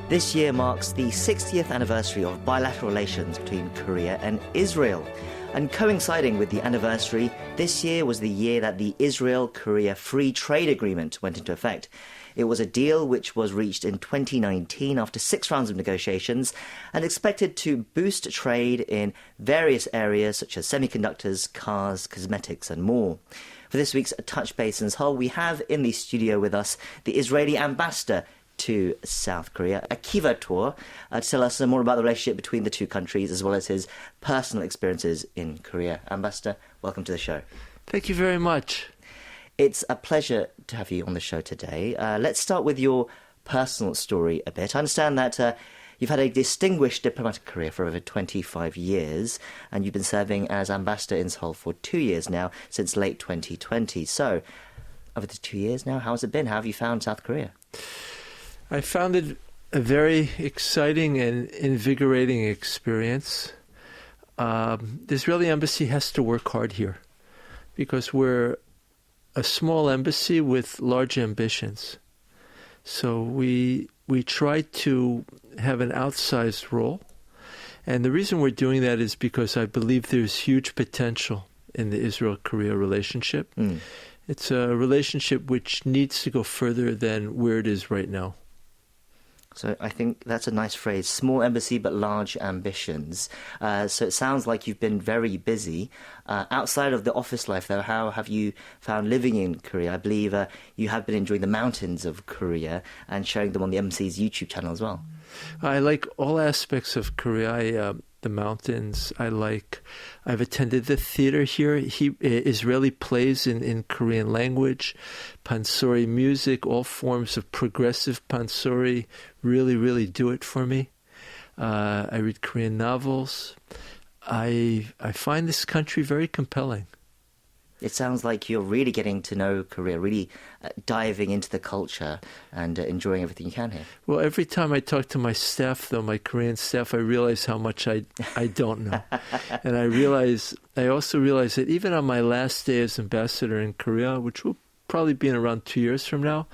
This year marks the 60th anniversary of bilateral relations between Korea and Israel. And coinciding with the anniversary, this year was the year that the Israel-Korea Free Trade Agreement went into effect. It was a deal which was reached in 2019 after 6 rounds of negotiations and expected to boost trade in various areas such as semiconductors, cars, cosmetics and more. For this week's Touch Base in Seoul, we have in the studio with us the Israeli ambassador to South Korea, Akiva Tor, to tell us more about the relationship between the two countries as well as his personal experiences in Korea. Ambassador, welcome to the show. Thank you very much. It's a pleasure to have you on the show today. Let's start with your personal story a bit. I understand that you've had a distinguished diplomatic career for over 25 years, and you've been serving as ambassador in Seoul for 2 years now, since late 2020. So, over the 2 years now, how has it been? How have you found South Korea? I found it a very exciting and invigorating experience. The Israeli embassy has to work hard here because we're a small embassy with large ambitions. So we try to have an outsized role. And the reason we're doing that is because I believe there's huge potential in the Israel-Korea relationship. It's a relationship which needs to go further than where it is right now. So I think that's a nice phrase, small embassy but large ambitions. So it sounds like you've been very busy. Outside of the office life, though, how have you found living in Korea? I believe you have been enjoying the mountains of Korea and sharing them on the embassy's YouTube channel as well. I like all aspects of Korea. The mountains. I've attended the theater here. Israeli plays in Korean language, pansori music, all forms of progressive pansori really do it for me. I read Korean novels. I find this country very compelling. It sounds like you're really getting to know Korea, really diving into the culture and enjoying everything you can here. Well, every time I talk to my staff, though, my Korean staff, I realize how much I don't know. And I also realize that even on my last day as ambassador in Korea, which will probably be in around 2 years from now,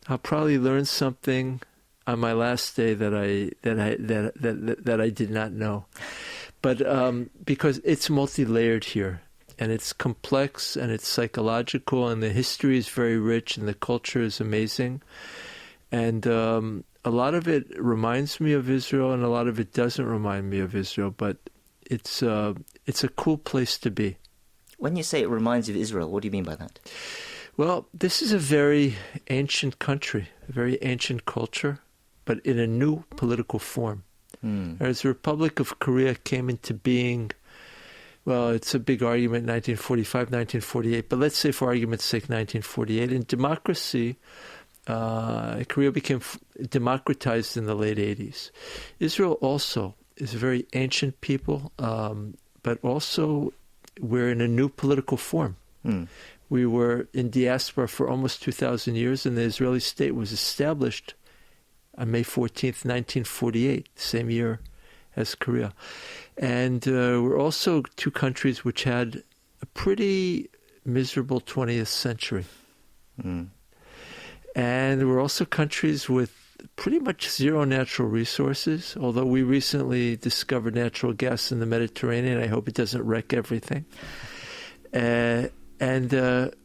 I'll probably learn something on my last day that I did not know. But because it's multi-layered here. And it's complex and it's psychological and the history is very rich and the culture is amazing. And a lot of it reminds me of Israel and a lot of it doesn't remind me of Israel. But it's a cool place to be. When you say it reminds you of Israel, what do you mean by that? Well, this is a very ancient country, a very ancient culture, but in a new political form. As the Republic of Korea came into being, well, it's a big argument, 1945, 1948, but let's say for argument's sake, 1948. In democracy, Korea became democratized in the late 80s. Israel also is a very ancient people, but also we're in a new political form. We were in diaspora for almost 2,000 years, and the Israeli state was established on May 14th, 1948, same year as Korea. And we're also two countries which had a pretty miserable 20th century. And we're also countries with pretty much zero natural resources, although we recently discovered natural gas in the Mediterranean. I hope it doesn't wreck everything. And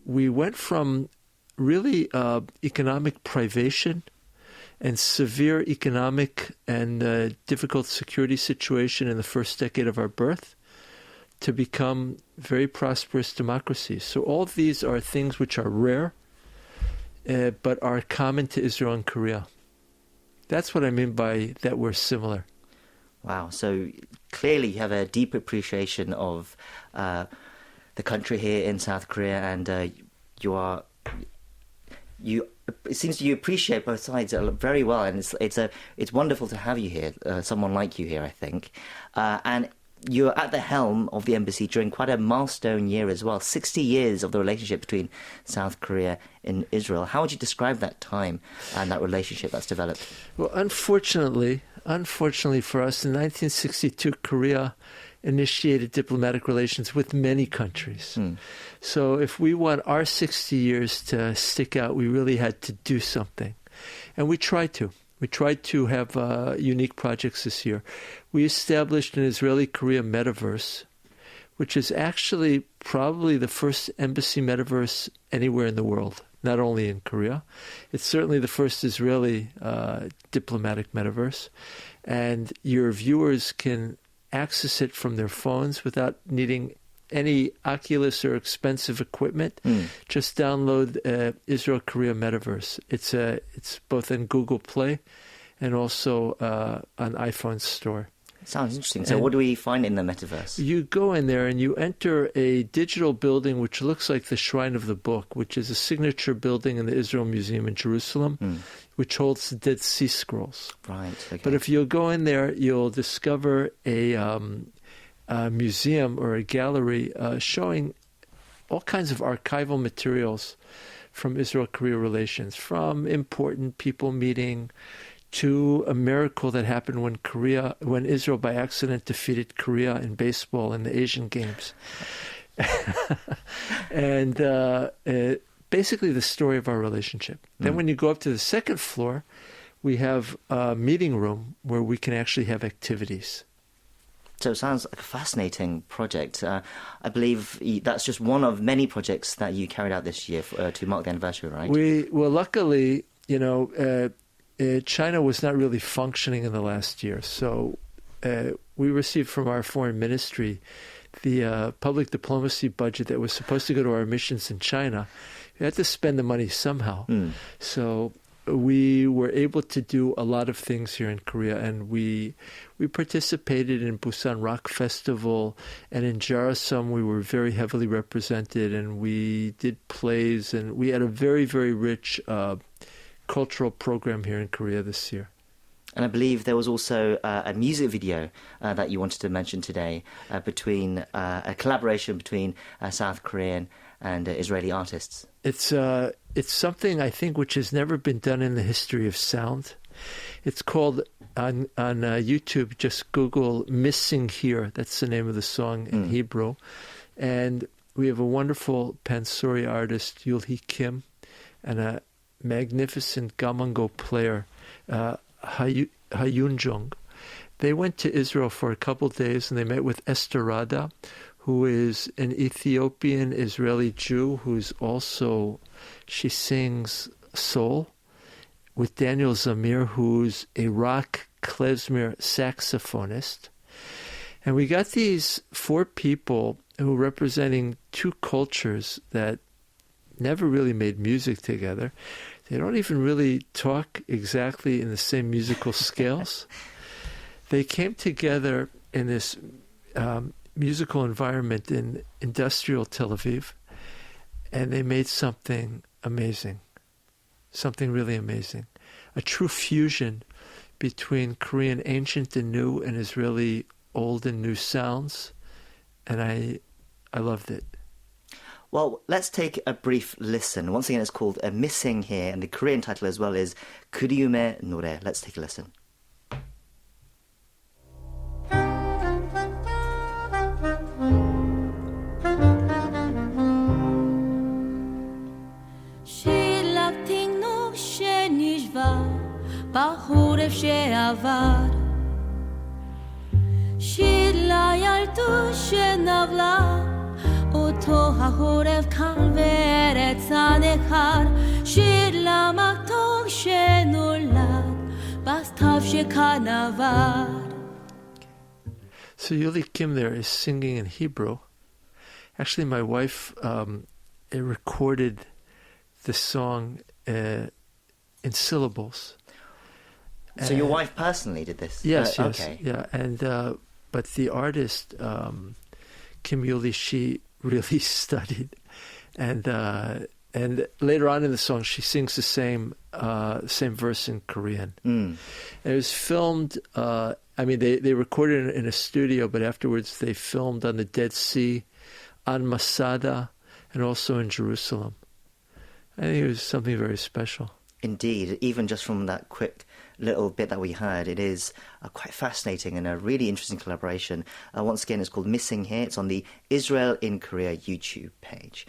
we went from really economic privation and severe economic and difficult security situation in the first decade of our birth to become very prosperous democracies. So all of these are things which are rare, but are common to Israel and Korea. That's what I mean by that we're similar. Wow. So clearly you have a deep appreciation of the country here in South Korea, and it seems you appreciate both sides very well, and it's wonderful to have you here, someone like you here, I think. And you're at the helm of the embassy during quite a milestone year as well, 60 years of the relationship between South Korea and Israel. How would you describe that time and that relationship that's developed? Well, unfortunately for us, in 1962, Korea initiated diplomatic relations with many countries. So if we want our 60 years to stick out, we really had to do something. And we tried to. We tried to have unique projects this year. We established an Israeli-Korea metaverse, which is actually probably the first embassy metaverse anywhere in the world, not only in Korea. It's certainly the first Israeli diplomatic metaverse. And your viewers can access it from their phones without needing any Oculus or expensive equipment. Just download Israel-Korea metaverse. It's both in Google Play and also on iPhone store. Sounds interesting. So what do we find in the metaverse? You go in there and you enter a digital building which looks like the Shrine of the Book, which is a signature building in the Israel Museum in Jerusalem, which holds the Dead Sea Scrolls. Right. Okay. But if you'll go in there, you'll discover a museum or a gallery showing all kinds of archival materials from Israel-Korea relations, from important people meeting to a miracle that happened when Israel by accident defeated Korea in baseball in the Asian Games. And basically the story of our relationship. Then when you go up to the second floor, we have a meeting room where we can actually have activities. So it sounds like a fascinating project. I believe that's just one of many projects that you carried out this year to mark the anniversary, right? Well, luckily, China was not really functioning in the last year. So we received from our foreign ministry the public diplomacy budget that was supposed to go to our missions in China. We had to spend the money somehow. So we were able to do a lot of things here in Korea, and we participated in Busan Rock Festival, and in Jarasum we were very heavily represented, and we did plays, and we had a very, very rich cultural program here in Korea this year. And I believe there was also a music video that you wanted to mention today between a collaboration between South Korean and Israeli artists. It's something I think which has never been done in the history of sound. It's called on YouTube. Just Google "Missing Here." That's the name of the song in Hebrew. And we have a wonderful pansori artist, Yulhee Kim, and a magnificent gamango player, Hayun Jung. They went to Israel for a couple of days, and they met with Esther Rada, who is an Ethiopian Israeli Jew who's also, she sings soul, with Daniel Zamir, who's a rock klezmer saxophonist. And we got these four people who are representing two cultures that never really made music together. They don't even really talk exactly in the same musical scales. They came together in this musical environment in industrial Tel Aviv, and they made something amazing, something really amazing. A true fusion between Korean ancient and new and Israeli old and new sounds, and I loved it. Well, let's take a brief listen. Once again, it's called Missing Here, and the Korean title as well is 그리움의 노래. Let's take a listen. בחורף שעבר שילה ילדות שנבלה אותו החורף קל וארץ הנכר שילה מתוק שנולד בסתיו שכאן עבר. So Yulhee Kim there is singing in Hebrew. Actually, my wife recorded the song in syllables. So your wife personally did this? Yes, okay. Yeah. And but the artist Kim Yulhee, she really studied, and later on in the song she sings the same verse in Korean. It was filmed. They recorded it in a studio, but afterwards they filmed on the Dead Sea, on Masada, and also in Jerusalem. I think it was something very special. Indeed, even just from that quick little bit that we heard, it is quite fascinating and a really interesting collaboration. Once again, it's called Missing Here. It's on the Israel in Korea YouTube page.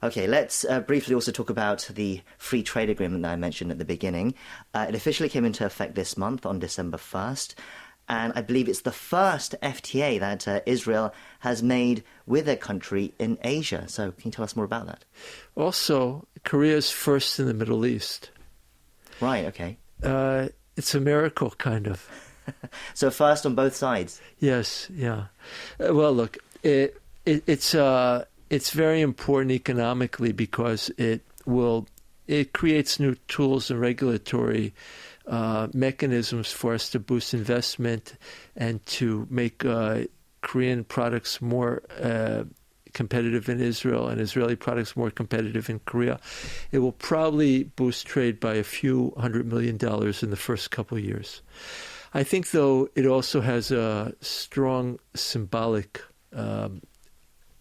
Okay, let's briefly also talk about the free trade agreement that I mentioned at the beginning. It officially came into effect this month on December 1st. And I believe it's the first FTA that Israel has made with a country in Asia. So can you tell us more about that? Also, Korea is first in the Middle East. Right, okay. It's a miracle, kind of. So first on both sides? Yes, yeah. Well, look, it's very important economically because it creates new tools and regulatory mechanisms for us to boost investment and to make Korean products more competitive in Israel and Israeli products more competitive in Korea. It will probably boost trade by a few $100 million in the first couple of years. I think, though, it also has a strong symbolic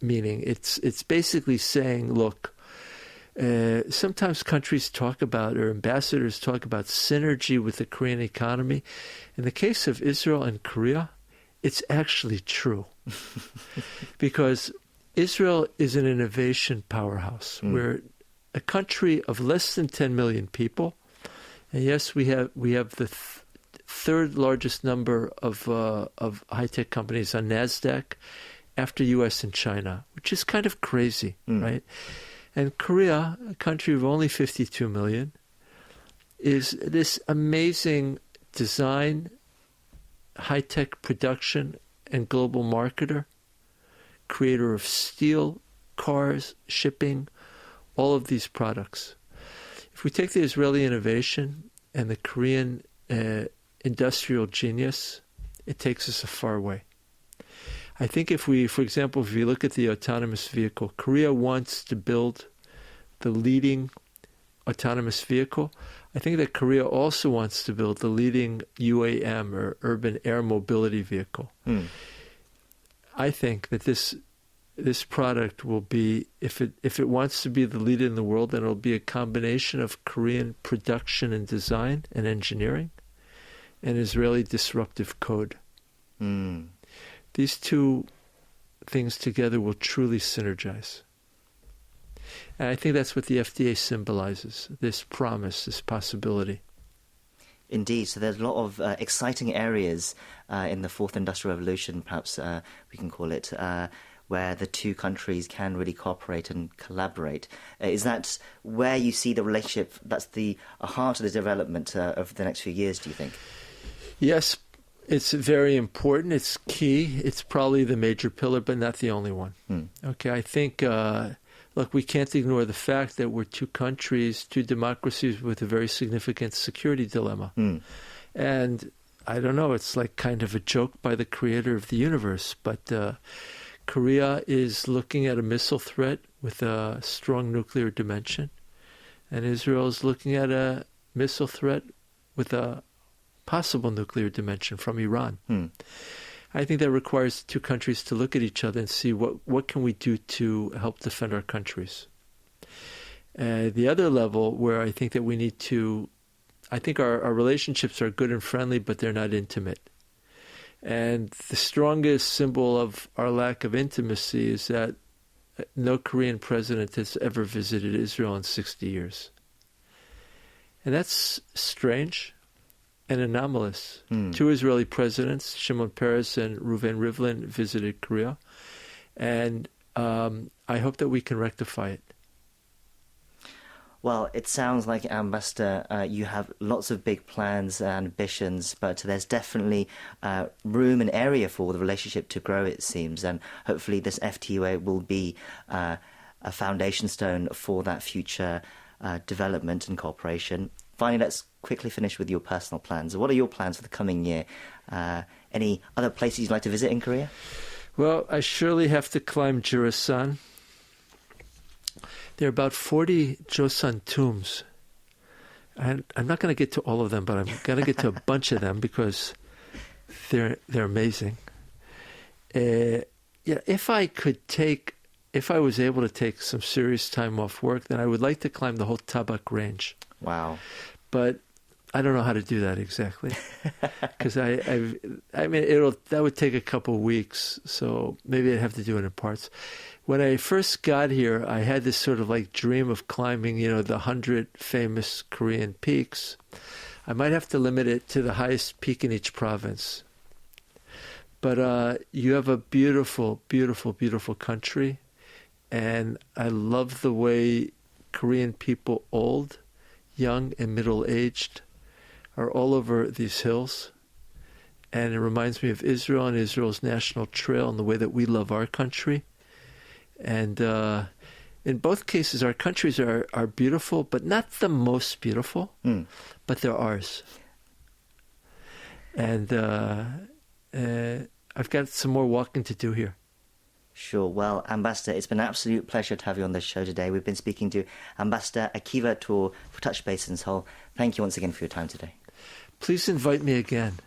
meaning. It's basically saying, look, sometimes countries talk about, or ambassadors talk about, synergy with the Korean economy. In the case of Israel and Korea, it's actually true. Because Israel is an innovation powerhouse. We're a country of less than 10 million people. And yes, we have the third largest number of high-tech companies on NASDAQ after U.S. and China, which is kind of crazy, right? And Korea, a country of only 52 million, is this amazing design, high-tech production, and global marketer, creator of steel, cars, shipping, all of these products. If we take the Israeli innovation and the Korean industrial genius, it takes us a far way. I think if we, for example, if we look at the autonomous vehicle, Korea wants to build the leading autonomous vehicle. I think that Korea also wants to build the leading UAM, or urban air mobility vehicle. I think that this product will be, if it wants to be the leader in the world, then it'll be a combination of Korean production and design and engineering and Israeli disruptive code. These two things together will truly synergize. And I think that's what the FDA symbolizes, this promise, this possibility. Indeed. So there's a lot of exciting areas in the fourth industrial revolution, perhaps we can call it, where the two countries can really cooperate and collaborate. Is that where you see the relationship, that's the heart of the development over the next few years, do you think? Yes, it's very important. It's key. It's probably the major pillar, but not the only one. Okay, I think, look, we can't ignore the fact that we're two countries, two democracies with a very significant security dilemma. And I don't know, it's like kind of a joke by the creator of the universe, but Korea is looking at a missile threat with a strong nuclear dimension, and Israel is looking at a missile threat with a possible nuclear dimension from Iran. I think that requires two countries to look at each other and see what can we do to help defend our countries. The other level where I think that we need to, I think our relationships are good and friendly, but they're not intimate. And the strongest symbol of our lack of intimacy is that no Korean president has ever visited Israel in 60 years. And that's strange and anomalous. Two Israeli presidents, Shimon Peres and Reuven Rivlin, visited Korea. And I hope that we can rectify it. Well, it sounds like, Ambassador, you have lots of big plans and ambitions, but there's definitely room and area for the relationship to grow, it seems. And hopefully this FTA will be a foundation stone for that future development and cooperation. Finally, let's quickly finish with your personal plans. What are your plans for the coming year? Any other places you'd like to visit in Korea? Well, I surely have to climb Jirisan. There are about 40 Joseon tombs. And I'm not going to get to all of them, but I'm going to get to a bunch of them because they're amazing. If I was able to take some serious time off work, then I would like to climb the whole Tabak range. Wow. But I don't know how to do that exactly. Because that would take a couple of weeks, so maybe I'd have to do it in parts. when I first got here, I had this sort of like dream of climbing, the 100 famous Korean peaks. I might have to limit it to the highest peak in each province. But you have a beautiful, beautiful, beautiful country. And I love the way Korean people, old, young, and middle-aged, are all over these hills. And it reminds me of Israel and Israel's national trail and the way that we love our country. And in both cases, our countries are beautiful, but not the most beautiful, but they're ours. And I've got some more walking to do here. Sure. Well, Ambassador, it's been an absolute pleasure to have you on the show today. We've been speaking to Ambassador Akiva Tor for Touch Base in Seoul. Thank you once again for your time today. Please invite me again.